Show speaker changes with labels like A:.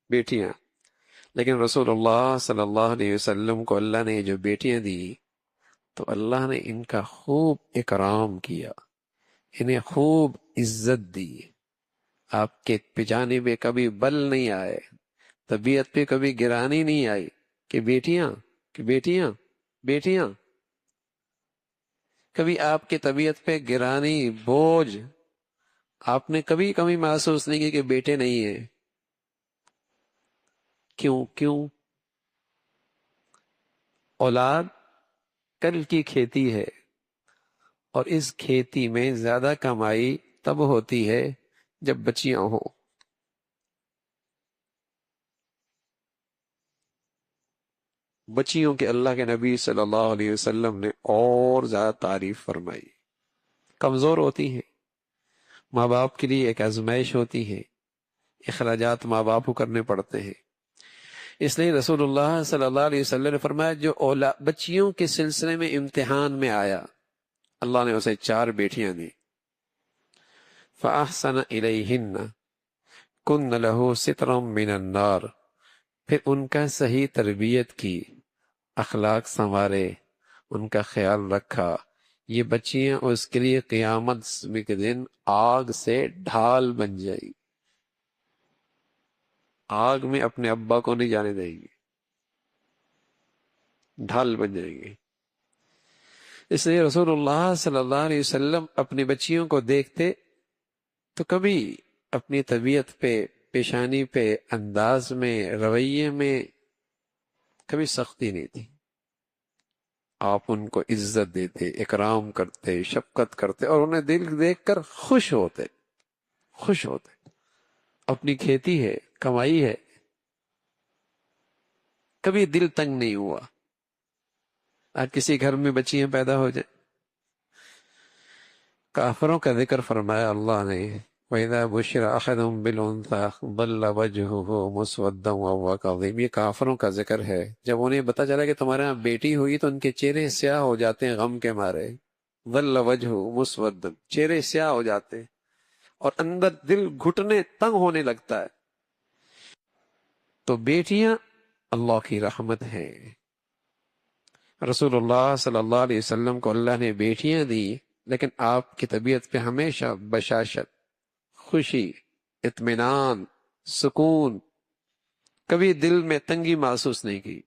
A: بیٹیاں، لیکن رسول اللہ صلی اللہ علیہ وسلم کو اللہ نے جو بیٹیاں دی تو اللہ نے ان کا خوب اکرام کیا، انہیں خوب عزت دی، آپ کے پجانے پہ کبھی بل نہیں آئے، طبیعت پہ کبھی گرانی نہیں آئی کہ بیٹیاں، کہ بیٹیاں بیٹیاں، کبھی آپ کی طبیعت پہ گرانی، بوجھ آپ نے کبھی کبھی محسوس نہیں کی کہ بیٹے نہیں ہیں؟ کیوں؟ اولاد کل کی کھیتی ہے، اور اس کھیتی میں زیادہ کمائی تب ہوتی ہے جب بچیاں ہوں۔ بچیوں کے اللہ کے نبی صلی اللہ علیہ وسلم نے اور زیادہ تعریف فرمائی۔ کمزور ہوتی ہیں، ماں باپ کے لیے ایک آزمائش ہوتی ہے، اخراجات ماں باپ کو کرنے پڑتے ہیں، اس لیے رسول اللہ صلی اللہ علیہ وسلم نے فرمایا جو بچیوں کے سلسلے میں امتحان میں آیا، اللہ نے اسے 4 بیٹیاں دی، فَأَحْسَنَ إِلَيْهِنَّ كُنَّ لَهُ سِتْرًا مِّنَ النَّارِ، پھر ان کا صحیح تربیت کی، اخلاق سنوارے، ان کا خیال رکھا، یہ بچیاں اس کے لیے قیامت کے دن آگ سے ڈھال بن جائے گی، آگ میں اپنے ابا کو نہیں جانے دیں گی، ڈھال بن جائے گی۔ اس لیے رسول اللہ صلی اللہ علیہ وسلم اپنی بچیوں کو دیکھتے تو کبھی اپنی طبیعت پہ، پیشانی پہ، انداز میں، رویے میں کبھی سختی نہیں تھی، آپ ان کو عزت دیتے، اکرام کرتے، شفقت کرتے، اور انہیں دل دیکھ کر خوش ہوتے، خوش ہوتے۔ اپنی کھیتی ہے، کمائی ہے، کبھی دل تنگ نہیں ہوا۔ آج کسی گھر میں بچیاں پیدا ہو جائیں، کافروں کا ذکر فرمایا اللہ نے، وَإِذَا بُشِّرَ أَحَدُهُم بِالْأُنثَىٰ ظَلَّ وَجْهُهُ مُسْوَدًّا وَهُوَ كَظِيمٌ، یہ کافروں کا ذکر ہے، جب انہیں پتہ چلا کہ تمہارے ہاں بیٹی ہوئی تو ان کے چہرے سیاہ ہو جاتے ہیں غم کے مارے، ظَلَّ وَجْهُهُ مُسْوَدًّا، چہرے سیاہ ہو جاتے ہیں اور اندر دل گھٹنے تنگ ہونے لگتا ہے۔ تو بیٹیاں اللہ کی رحمت ہیں، رسول اللہ صلی اللہ علیہ وسلم کو اللہ نے بیٹیاں دی، لیکن آپ کی طبیعت پہ ہمیشہ بشاشت، خوشی، اطمینان، سکون، کبھی دل میں تنگی محسوس نہیں کی۔